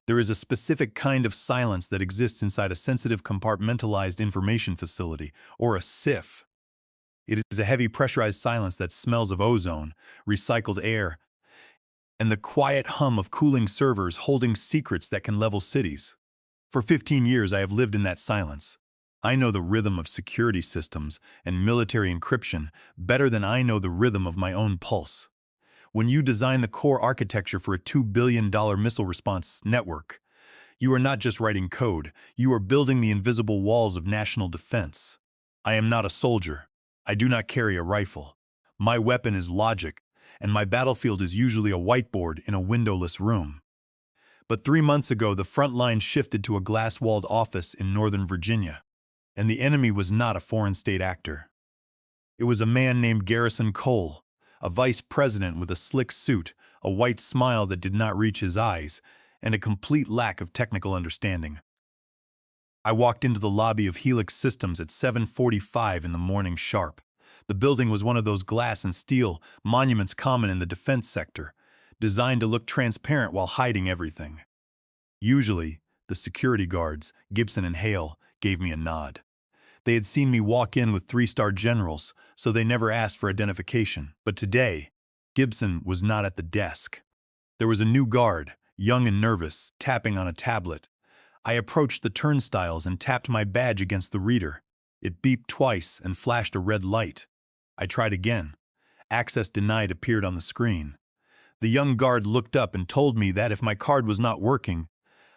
There is a specific kind of silence that exists inside a sensitive compartmentalized information facility, or a SIF. It is a heavy pressurized silence that smells of ozone, recycled air, and the quiet hum of cooling servers holding secrets that can level cities. For 15 years, I have lived in that silence. I know the rhythm of security systems and military encryption better than I know the rhythm of my own pulse. When you design the core architecture for a $2 billion missile response network, you are not just writing code, you are building the invisible walls of national defense. I am not a soldier. I do not carry a rifle. My weapon is logic, and my battlefield is usually a whiteboard in a windowless room. But 3 months ago, the front line shifted to a glass-walled office in Northern Virginia, and the enemy was not a foreign state actor. It was a man named Garrison Cole, a vice president with a slick suit, a white smile that did not reach his eyes, and a complete lack of technical understanding. I walked into the lobby of Helix Systems at 7:45 in the morning sharp. The building was one of those glass and steel monuments common in the defense sector, designed to look transparent while hiding everything. Usually, the security guards, Gibson and Hale, gave me a nod. They had seen me walk in with 3-star generals, so they never asked for identification. But today, Gibson was not at the desk. There was a new guard, young and nervous, tapping on a tablet. I approached the turnstiles and tapped my badge against the reader. It beeped twice and flashed a red light. I tried again. Access denied appeared on the screen. The young guard looked up and told me that if my card was not working,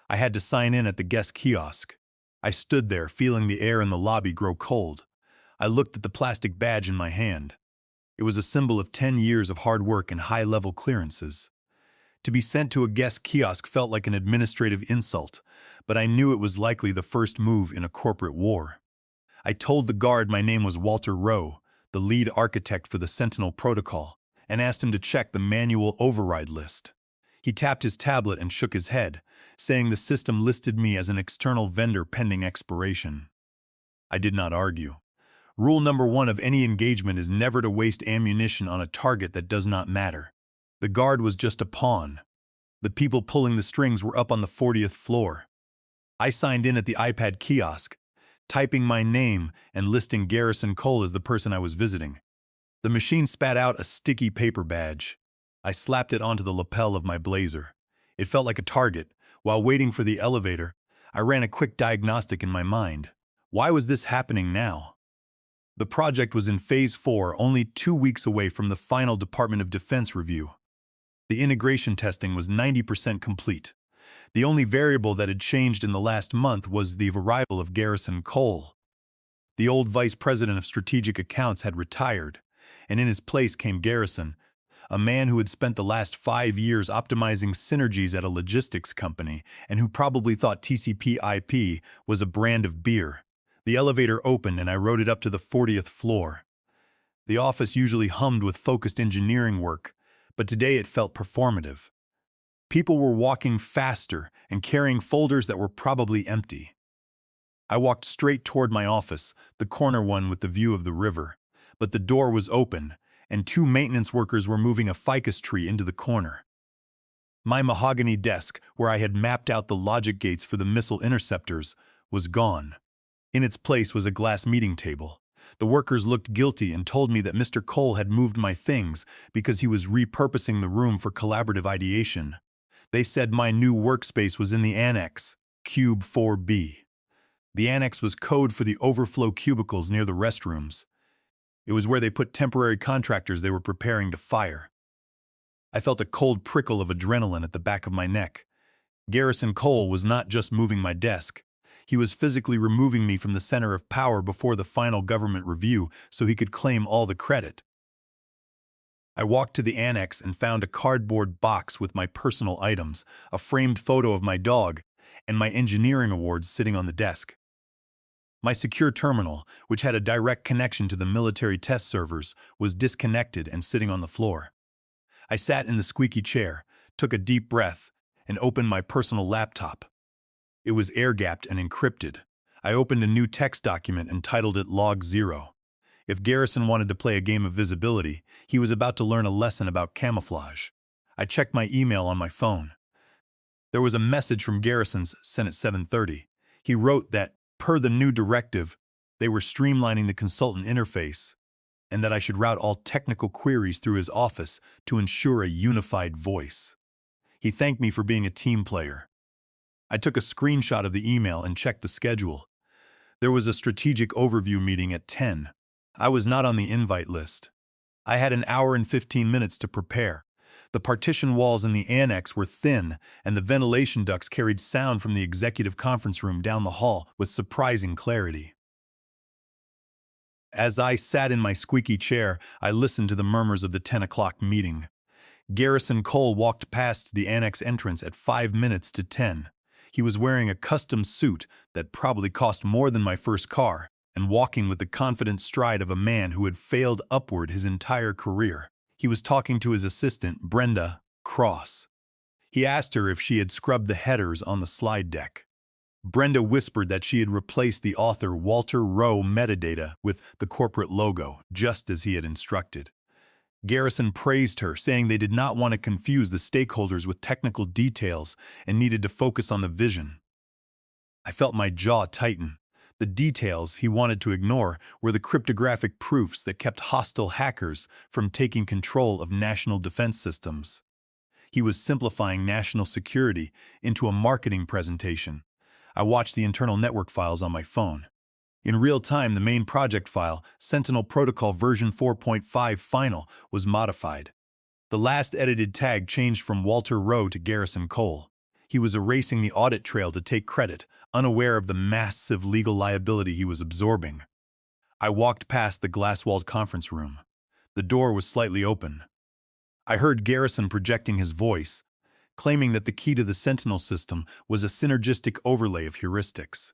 I had to sign in at the guest kiosk. I stood there, feeling the air in the lobby grow cold. I looked at the plastic badge in my hand. It was a symbol of 10 years of hard work and high-level clearances. To be sent to a guest kiosk felt like an administrative insult, but I knew it was likely the first move in a corporate war. I told the guard my name was Walter Rowe, the lead architect for the Sentinel protocol, and asked him to check the manual override list. He tapped his tablet and shook his head, saying the system listed me as an external vendor pending expiration. I did not argue. Rule number 1 of any engagement is never to waste ammunition on a target that does not matter. The guard was just a pawn. The people pulling the strings were up on the 40th floor. I signed in at the iPad kiosk, typing my name and listing Garrison Cole as the person I was visiting. The machine spat out a sticky paper badge. I slapped it onto the lapel of my blazer. It felt like a target. While waiting for the elevator, I ran a quick diagnostic in my mind. Why was this happening now? The project was in Phase 4, only 2 weeks away from the final Department of Defense review. The integration testing was 90% complete. The only variable that had changed in the last month was the arrival of Garrison Cole. The old vice president of strategic accounts had retired, and in his place came Garrison, a man who had spent the last 5 years optimizing synergies at a logistics company and who probably thought TCP/IP was a brand of beer. The elevator opened and I rode it up to the 40th floor. The office usually hummed with focused engineering work, but today it felt performative. People were walking faster and carrying folders that were probably empty. I walked straight toward my office, the corner one with the view of the river, but the door was open, and 2 maintenance workers were moving a ficus tree into the corner. My mahogany desk, where I had mapped out the logic gates for the missile interceptors, was gone. In its place was a glass meeting table. The workers looked guilty and told me that Mr. Cole had moved my things because he was repurposing the room for collaborative ideation. They said my new workspace was in the annex, Cube 4B. The annex was code for the overflow cubicles near the restrooms. It was where they put temporary contractors they were preparing to fire. I felt a cold prickle of adrenaline at the back of my neck. Garrison Cole was not just moving my desk. He was physically removing me from the center of power before the final government review so he could claim all the credit. I walked to the annex and found a cardboard box with my personal items, a framed photo of my dog, and my engineering awards sitting on the desk. My secure terminal, which had a direct connection to the military test servers, was disconnected and sitting on the floor. I sat in the squeaky chair, took a deep breath, and opened my personal laptop. It was air-gapped and encrypted. I opened a new text document and titled it Log 0. If Garrison wanted to play a game of visibility, he was about to learn a lesson about camouflage. I checked my email on my phone. There was a message from Garrison's sent at 7:30. He wrote that, per the new directive, they were streamlining the consultant interface and that I should route all technical queries through his office to ensure a unified voice. He thanked me for being a team player. I took a screenshot of the email and checked the schedule. There was a strategic overview meeting at 10. I was not on the invite list. I had an hour and 15 minutes to prepare. The partition walls in the annex were thin, and the ventilation ducts carried sound from the executive conference room down the hall with surprising clarity. As I sat in my squeaky chair, I listened to the murmurs of the 10 o'clock meeting. Garrison Cole walked past the annex entrance at 5 minutes to 10. He was wearing a custom suit that probably cost more than my first car, and walking with the confident stride of a man who had failed upward his entire career. He was talking to his assistant, Brenda Cross. He asked her if she had scrubbed the headers on the slide deck. Brenda whispered that she had replaced the author Walter Rowe metadata with the corporate logo, just as he had instructed. Garrison praised her, saying they did not want to confuse the stakeholders with technical details and needed to focus on the vision. I felt my jaw tighten. The details he wanted to ignore were the cryptographic proofs that kept hostile hackers from taking control of national defense systems. He was simplifying national security into a marketing presentation. I watched the internal network files on my phone. In real time, the main project file, Sentinel Protocol version 4.5 final, was modified. The last edited tag changed from Walter Rowe to Garrison Cole. He was erasing the audit trail to take credit, unaware of the massive legal liability he was absorbing. I walked past the glass-walled conference room. The door was slightly open. I heard Garrison projecting his voice, claiming that the key to the Sentinel system was a synergistic overlay of heuristics.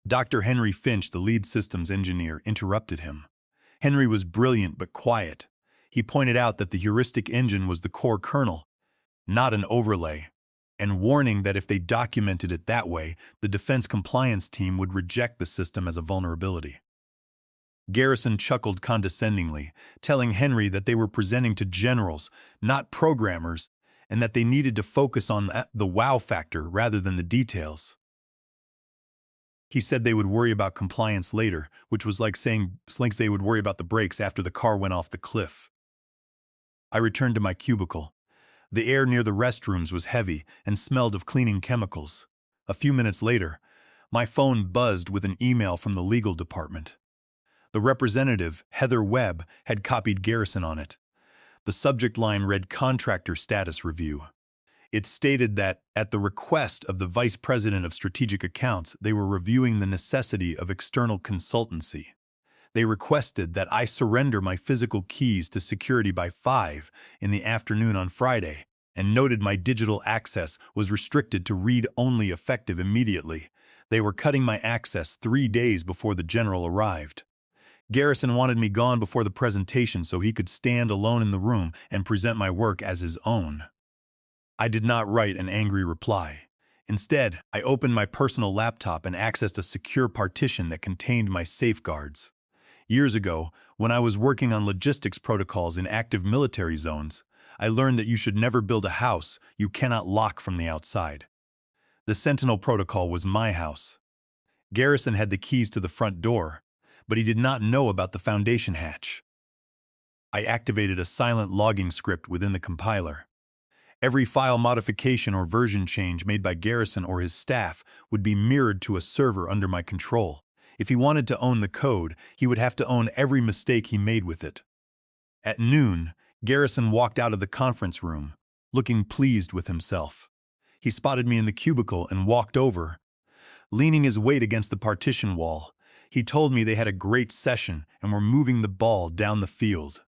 Dr. Henry Finch, the lead systems engineer, interrupted him. Henry was brilliant but quiet. He pointed out that the heuristic engine was the core kernel, not an overlay, and warning that if they documented it that way, the defense compliance team would reject the system as a vulnerability. Garrison chuckled condescendingly, telling Henry that they were presenting to generals, not programmers, and that they needed to focus on the wow factor rather than the details. He said they would worry about compliance later, which was like saying they would worry about the brakes after the car went off the cliff. I returned to my cubicle. The air near the restrooms was heavy and smelled of cleaning chemicals. A few minutes later, my phone buzzed with an email from the legal department. The representative, Heather Webb, had copied Garrison on it. The subject line read Contractor Status Review. It stated that, at the request of the Vice President of Strategic Accounts, they were reviewing the necessity of external consultancy. They requested that I surrender my physical keys to security by 5 in the afternoon on Friday, and noted my digital access was restricted to read-only effective immediately. They were cutting my access 3 days before the general arrived. Garrison wanted me gone before the presentation so he could stand alone in the room and present my work as his own. I did not write an angry reply. Instead, I opened my personal laptop and accessed a secure partition that contained my safeguards. Years ago, when I was working on logistics protocols in active military zones, I learned that you should never build a house you cannot lock from the outside. The Sentinel protocol was my house. Garrison had the keys to the front door, but he did not know about the foundation hatch. I activated a silent logging script within the compiler. Every file modification or version change made by Garrison or his staff would be mirrored to a server under my control. If he wanted to own the code, he would have to own every mistake he made with it. At noon, Garrison walked out of the conference room, looking pleased with himself. He spotted me in the cubicle and walked over. Leaning his weight against the partition wall, he told me they had a great session and were moving the ball down the field.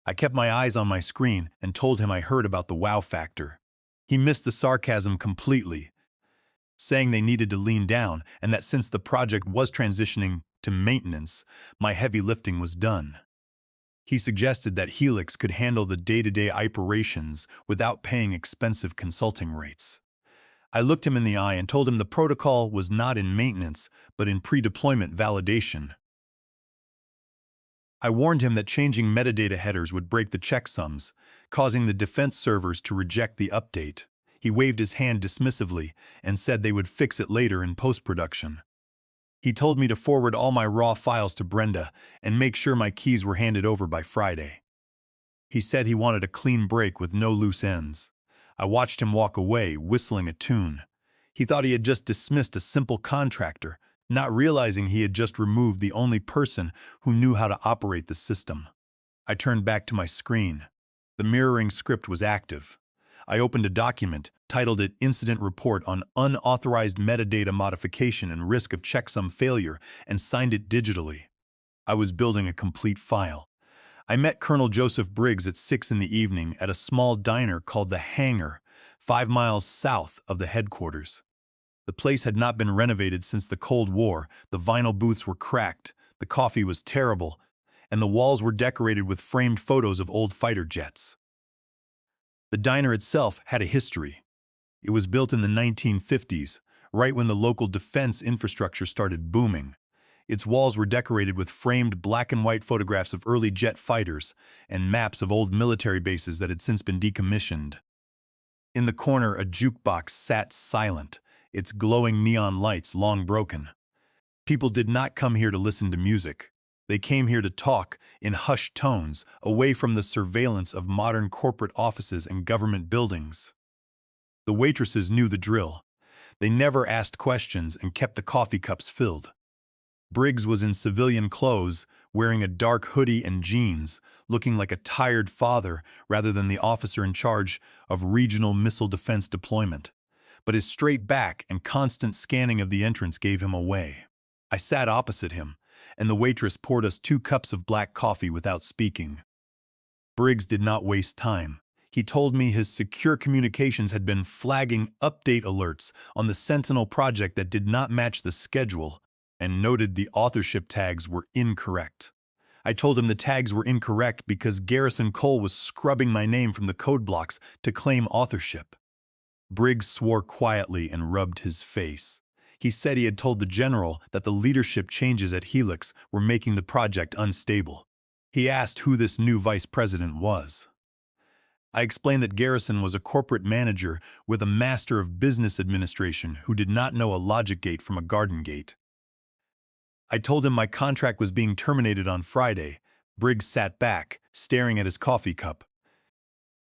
I kept my eyes on my screen and told him I heard about the wow factor. He missed the sarcasm completely, saying they needed to lean down and that since the project was transitioning to maintenance, my heavy lifting was done. He suggested that Helix could handle the day-to-day operations without paying expensive consulting rates. I looked him in the eye and told him the protocol was not in maintenance, but in pre-deployment validation. I warned him that changing metadata headers would break the checksums, causing the defense servers to reject the update. He waved his hand dismissively and said they would fix it later in post-production. He told me to forward all my raw files to Brenda and make sure my keys were handed over by Friday. He said he wanted a clean break with no loose ends. I watched him walk away, whistling a tune. He thought he had just dismissed a simple contractor, not realizing he had just removed the only person who knew how to operate the system. I turned back to my screen. The mirroring script was active. I opened a document, titled it Incident Report on Unauthorized Metadata Modification and Risk of Checksum Failure, and signed it digitally. I was building a complete file. I met Colonel Joseph Briggs at 6 in the evening at a small diner called The Hangar, 5 miles south of the headquarters. The place had not been renovated since the Cold War, the vinyl booths were cracked, the coffee was terrible, and the walls were decorated with framed photos of old fighter jets. The diner itself had a history. It was built in the 1950s, right when the local defense infrastructure started booming. Its walls were decorated with framed black and white photographs of early jet fighters and maps of old military bases that had since been decommissioned. In the corner, a jukebox sat silent, its glowing neon lights long broken. People did not come here to listen to music. They came here to talk in hushed tones, away from the surveillance of modern corporate offices and government buildings. The waitresses knew the drill. They never asked questions and kept the coffee cups filled. Briggs was in civilian clothes, wearing a dark hoodie and jeans, looking like a tired father rather than the officer in charge of regional missile defense deployment. But his straight back and constant scanning of the entrance gave him away. I sat opposite him, and the waitress poured us 2 cups of black coffee without speaking. Briggs did not waste time. He told me his secure communications had been flagging update alerts on the Sentinel project that did not match the schedule, and noted the authorship tags were incorrect. I told him the tags were incorrect because Garrison Cole was scrubbing my name from the code blocks to claim authorship. Briggs swore quietly and rubbed his face. He said he had told the general that the leadership changes at Helix were making the project unstable. He asked who this new vice president was. I explained that Garrison was a corporate manager with a master of business administration who did not know a logic gate from a garden gate. I told him my contract was being terminated on Friday. Briggs sat back, staring at his coffee cup.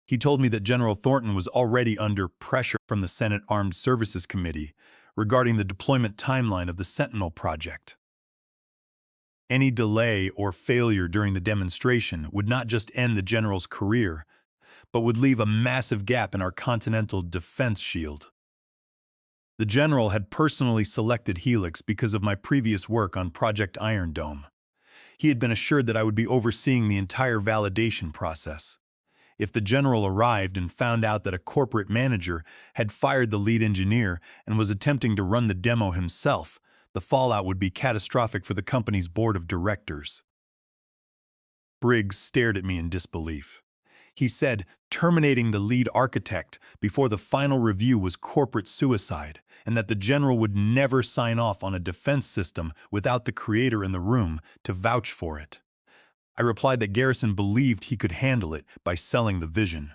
He told me that General Thornton was already under pressure from the Senate Armed Services Committee regarding the deployment timeline of the Sentinel project. Any delay or failure during the demonstration would not just end the general's career, but would leave a massive gap in our continental defense shield. The general had personally selected Helix because of my previous work on Project Iron Dome. He had been assured that I would be overseeing the entire validation process. If the general arrived and found out that a corporate manager had fired the lead engineer and was attempting to run the demo himself, the fallout would be catastrophic for the company's board of directors. Briggs stared at me in disbelief. He said terminating the lead architect before the final review was corporate suicide, and that the general would never sign off on a defense system without the creator in the room to vouch for it. I replied that Garrison believed he could handle it by selling the vision.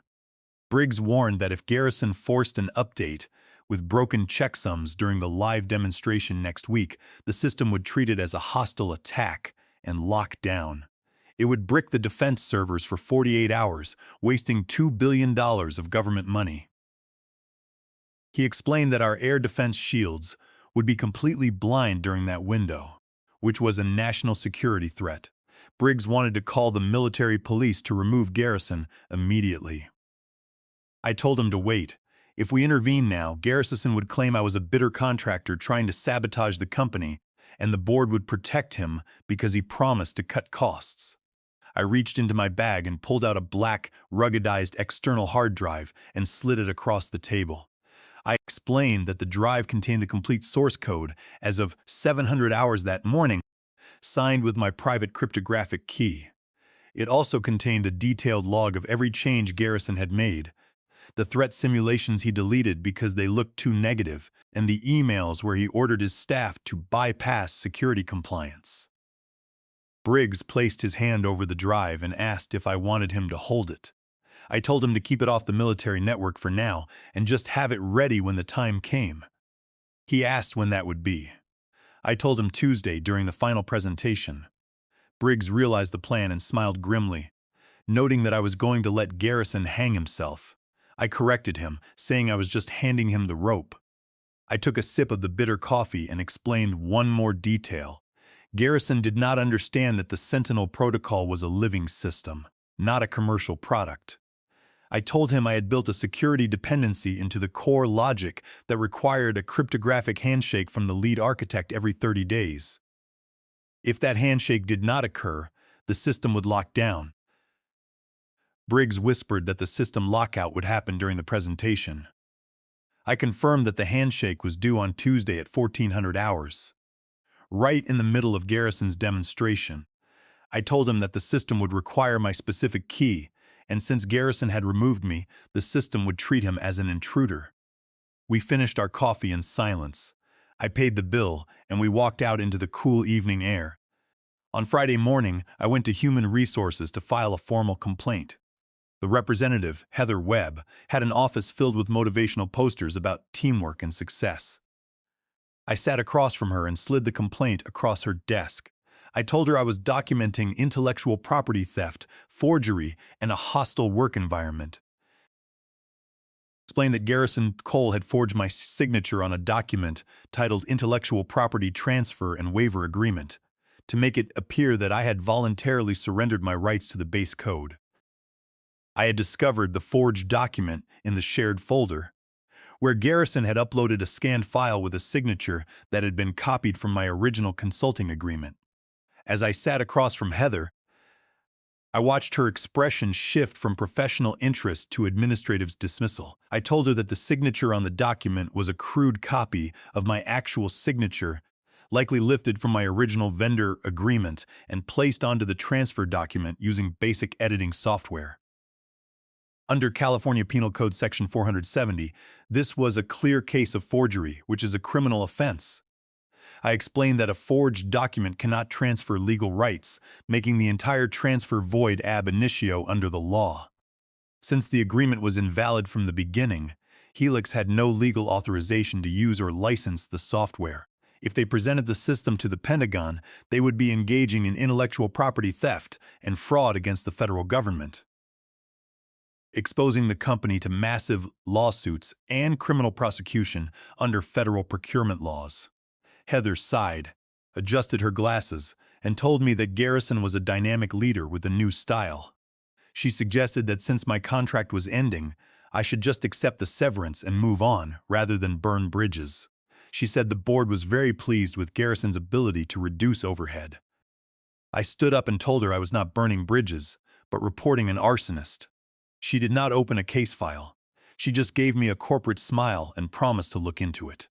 Briggs warned that if Garrison forced an update with broken checksums during the live demonstration next week, the system would treat it as a hostile attack and lock down. It would brick the defense servers for 48 hours, wasting $2 billion of government money. He explained that our air defense shields would be completely blind during that window, which was a national security threat. Briggs wanted to call the military police to remove Garrison immediately. I told him to wait. If we intervene now, Garrison would claim I was a bitter contractor trying to sabotage the company, and the board would protect him because he promised to cut costs. I reached into my bag and pulled out a black, ruggedized external hard drive and slid it across the table. I explained that the drive contained the complete source code as of 700 hours that morning, signed with my private cryptographic key. It also contained a detailed log of every change Garrison had made, the threat simulations he deleted because they looked too negative, and the emails where he ordered his staff to bypass security compliance. Briggs placed his hand over the drive and asked if I wanted him to hold it. I told him to keep it off the military network for now and just have it ready when the time came. He asked when that would be. I told him Tuesday during the final presentation. Briggs realized the plan and smiled grimly, noting that I was going to let Garrison hang himself. I corrected him, saying I was just handing him the rope. I took a sip of the bitter coffee and explained one more detail. Garrison did not understand that the Sentinel protocol was a living system, not a commercial product. I told him I had built a security dependency into the core logic that required a cryptographic handshake from the lead architect every 30 days. If that handshake did not occur, the system would lock down. Briggs whispered that the system lockout would happen during the presentation. I confirmed that the handshake was due on Tuesday at 1400 hours. Right in the middle of Garrison's demonstration, I told him that the system would require my specific key, and since Garrison had removed me, the system would treat him as an intruder. We finished our coffee in silence. I paid the bill, and we walked out into the cool evening air. On Friday morning, I went to Human Resources to file a formal complaint. The representative, Heather Webb, had an office filled with motivational posters about teamwork and success. I sat across from her and slid the complaint across her desk. I told her I was documenting intellectual property theft, forgery, and a hostile work environment. Explained that Garrison Cole had forged my signature on a document titled Intellectual Property Transfer and Waiver Agreement to make it appear that I had voluntarily surrendered my rights to the base code. I had discovered the forged document in the shared folder, where Garrison had uploaded a scanned file with a signature that had been copied from my original consulting agreement. As I sat across from Heather, I watched her expression shift from professional interest to administrative dismissal. I told her that the signature on the document was a crude copy of my actual signature, likely lifted from my original vendor agreement and placed onto the transfer document using basic editing software. Under California Penal Code Section 470, this was a clear case of forgery, which is a criminal offense. I explained that a forged document cannot transfer legal rights, making the entire transfer void ab initio under the law. Since the agreement was invalid from the beginning, Helix had no legal authorization to use or license the software. If they presented the system to the Pentagon, they would be engaging in intellectual property theft and fraud against the federal government, exposing the company to massive lawsuits and criminal prosecution under federal procurement laws. Heather sighed, adjusted her glasses, and told me that Garrison was a dynamic leader with a new style. She suggested that since my contract was ending, I should just accept the severance and move on rather than burn bridges. She said the board was very pleased with Garrison's ability to reduce overhead. I stood up and told her I was not burning bridges, but reporting an arsonist. She did not open a case file. She just gave me a corporate smile and promised to look into it.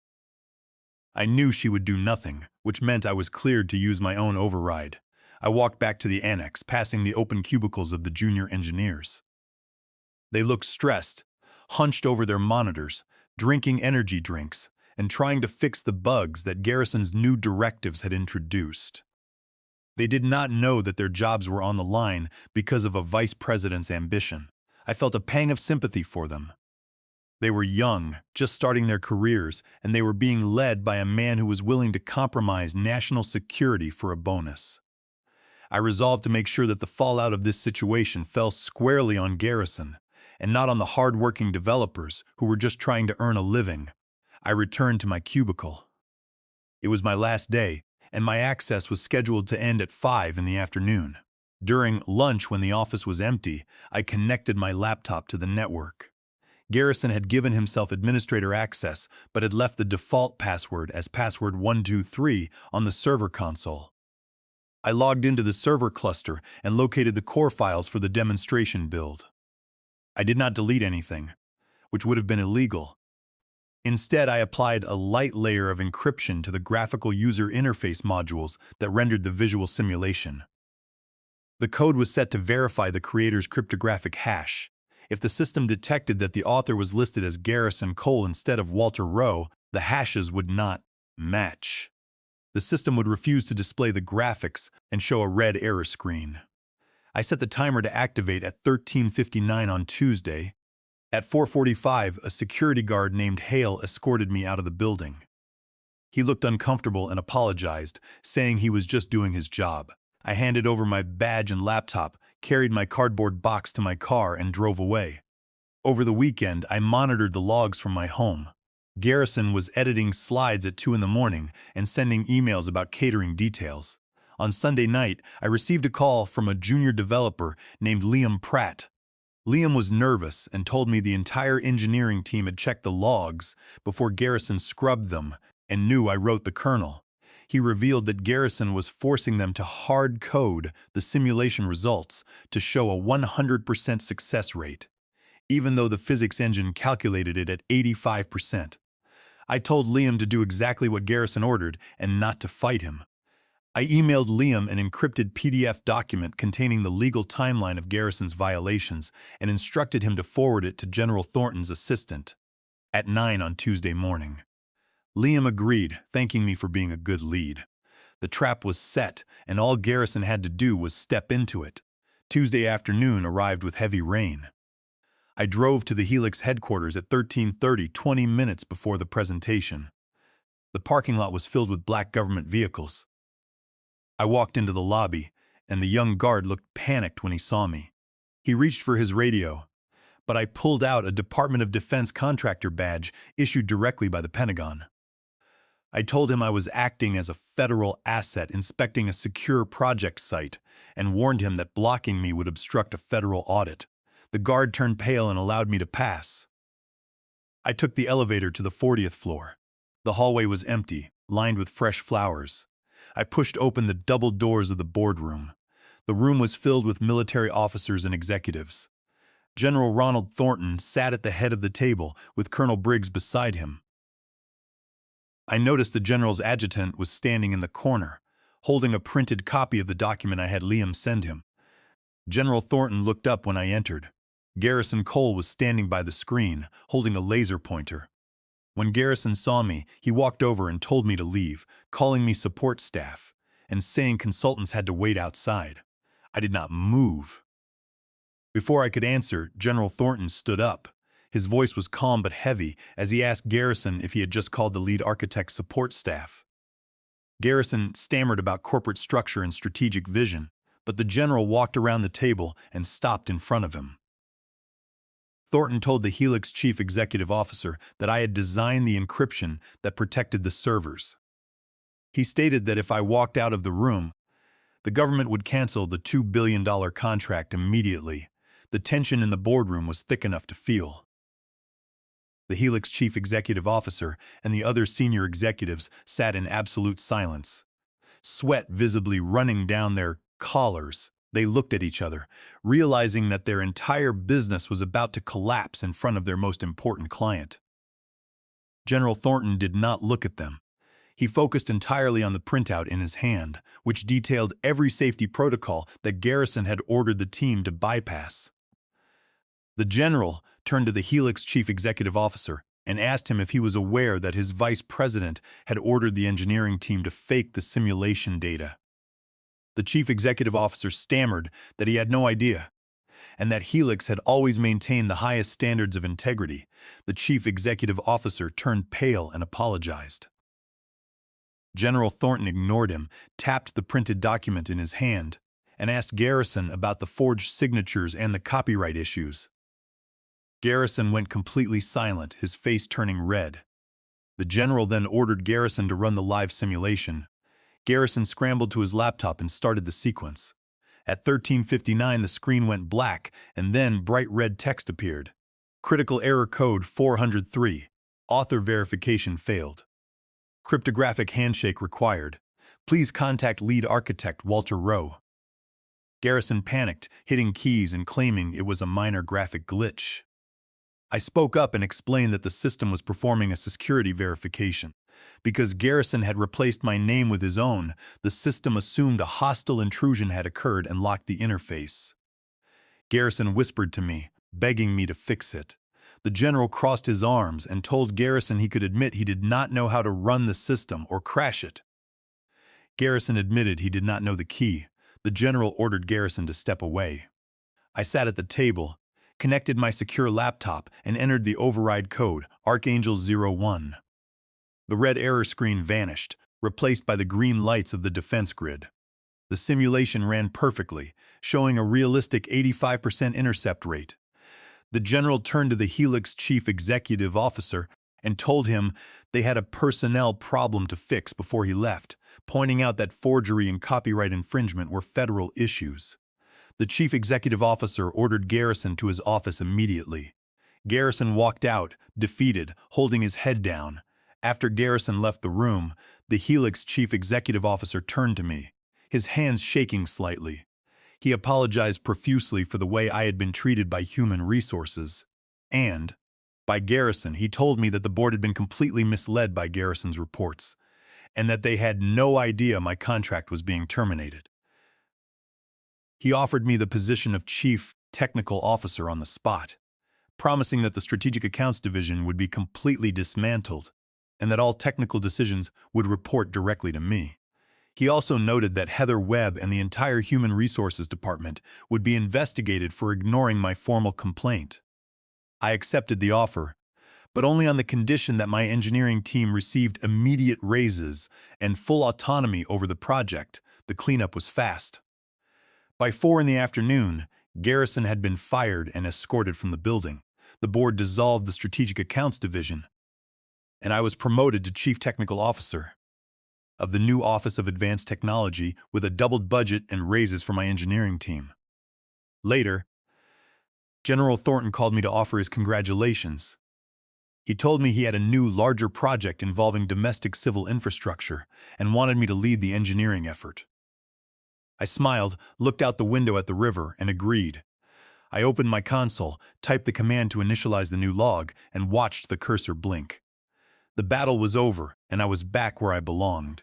I knew she would do nothing, which meant I was cleared to use my own override. I walked back to the annex, passing the open cubicles of the junior engineers. They looked stressed, hunched over their monitors, drinking energy drinks, and trying to fix the bugs that Garrison's new directives had introduced. They did not know that their jobs were on the line because of a vice president's ambition. I felt a pang of sympathy for them. They were young, just starting their careers, and they were being led by a man who was willing to compromise national security for a bonus. I resolved to make sure that the fallout of this situation fell squarely on Garrison, and not on the hard-working developers who were just trying to earn a living. I returned to my cubicle. It was my last day, and my access was scheduled to end at 5 in the afternoon. During lunch, when the office was empty, I connected my laptop to the network. Garrison had given himself administrator access, but had left the default password as password 123 on the server console. I logged into the server cluster and located the core files for the demonstration build. I did not delete anything, which would have been illegal. Instead, I applied a light layer of encryption to the graphical user interface modules that rendered the visual simulation. The code was set to verify the creator's cryptographic hash. If the system detected that the author was listed as Garrison Cole instead of Walter Rowe, the hashes would not match. The system would refuse to display the graphics and show a red error screen. I set the timer to activate at 13:59 on Tuesday. At 4:45, a security guard named Hale escorted me out of the building. He looked uncomfortable and apologized, saying he was just doing his job. I handed over my badge and laptop, carried my cardboard box to my car, and drove away. Over the weekend, I monitored the logs from my home. Garrison was editing slides at 2 in the morning and sending emails about catering details. On Sunday night, I received a call from a junior developer named Liam Pratt. Liam was nervous and told me the entire engineering team had checked the logs before Garrison scrubbed them and knew I wrote the kernel. He revealed that Garrison was forcing them to hard code the simulation results to show a 100% success rate, even though the physics engine calculated it at 85%. I told Liam to do exactly what Garrison ordered and not to fight him. I emailed Liam an encrypted PDF document containing the legal timeline of Garrison's violations and instructed him to forward it to General Thornton's assistant at 9 on Tuesday morning. Liam agreed, thanking me for being a good lead. The trap was set, and all Garrison had to do was step into it. Tuesday afternoon arrived with heavy rain. I drove to the Helix headquarters at 13:30, 20 minutes before the presentation. The parking lot was filled with black government vehicles. I walked into the lobby, and the young guard looked panicked when he saw me. He reached for his radio, but I pulled out a Department of Defense contractor badge issued directly by the Pentagon. I told him I was acting as a federal asset inspecting a secure project site and warned him that blocking me would obstruct a federal audit. The guard turned pale and allowed me to pass. I took the elevator to the 40th floor. The hallway was empty, lined with fresh flowers. I pushed open the double doors of the boardroom. The room was filled with military officers and executives. General Ronald Thornton sat at the head of the table with Colonel Briggs beside him. I noticed the general's adjutant was standing in the corner, holding a printed copy of the document I had Liam send him. General Thornton looked up when I entered. Garrison Cole was standing by the screen, holding a laser pointer. When Garrison saw me, he walked over and told me to leave, calling me support staff, and saying consultants had to wait outside. I did not move. Before I could answer, General Thornton stood up. His voice was calm but heavy as he asked Garrison if he had just called the lead architect's support staff. Garrison stammered about corporate structure and strategic vision, but the general walked around the table and stopped in front of him. Thornton told the Helix chief executive officer that I had designed the encryption that protected the servers. He stated that if I walked out of the room, the government would cancel the $2 billion contract immediately. The tension in the boardroom was thick enough to feel. The Helix chief executive officer and the other senior executives sat in absolute silence, sweat visibly running down their collars. They looked at each other, realizing that their entire business was about to collapse in front of their most important client. General Thornton did not look at them. He focused entirely on the printout in his hand, which detailed every safety protocol that Garrison had ordered the team to bypass. The general turned to the Helix chief executive officer and asked him if he was aware that his vice president had ordered the engineering team to fake the simulation data. The chief executive officer stammered that he had no idea, and that Helix had always maintained the highest standards of integrity. The chief executive officer turned pale and apologized. General Thornton ignored him, tapped the printed document in his hand, and asked Garrison about the forged signatures and the copyright issues. Garrison went completely silent, his face turning red. The general then ordered Garrison to run the live simulation. Garrison scrambled to his laptop and started the sequence. At 13:59, the screen went black, and then bright red text appeared. Critical error code 403. Author verification failed. Cryptographic handshake required. Please contact lead architect Walter Rowe. Garrison panicked, hitting keys and claiming it was a minor graphic glitch. I spoke up and explained that the system was performing a security verification. Because Garrison had replaced my name with his own, the system assumed a hostile intrusion had occurred and locked the interface. Garrison whispered to me, begging me to fix it. The general crossed his arms and told Garrison he could admit he did not know how to run the system or crash it. Garrison admitted he did not know the key. The general ordered Garrison to step away. I sat at the table, connected my secure laptop, and entered the override code, Archangel 01. The red error screen vanished, replaced by the green lights of the defense grid. The simulation ran perfectly, showing a realistic 85% intercept rate. The general turned to the Helix chief executive officer and told him they had a personnel problem to fix before he left, pointing out that forgery and copyright infringement were federal issues. The chief executive officer ordered Garrison to his office immediately. Garrison walked out, defeated, holding his head down. After Garrison left the room, the Helix chief executive officer turned to me, his hands shaking slightly. He apologized profusely for the way I had been treated by human resources. And, by Garrison, he told me that the board had been completely misled by Garrison's reports, and that they had no idea my contract was being terminated. He offered me the position of chief technical officer on the spot, promising that the Strategic Accounts Division would be completely dismantled and that all technical decisions would report directly to me. He also noted that Heather Webb and the entire Human Resources Department would be investigated for ignoring my formal complaint. I accepted the offer, but only on the condition that my engineering team received immediate raises and full autonomy over the project. The cleanup was fast. By 4 in the afternoon, Garrison had been fired and escorted from the building. The board dissolved the Strategic Accounts Division, and I was promoted to Chief Technical Officer of the new Office of Advanced Technology with a doubled budget and raises for my engineering team. Later, General Thornton called me to offer his congratulations. He told me he had a new, larger project involving domestic civil infrastructure and wanted me to lead the engineering effort. I smiled, looked out the window at the river, and agreed. I opened my console, typed the command to initialize the new log, and watched the cursor blink. The battle was over, and I was back where I belonged.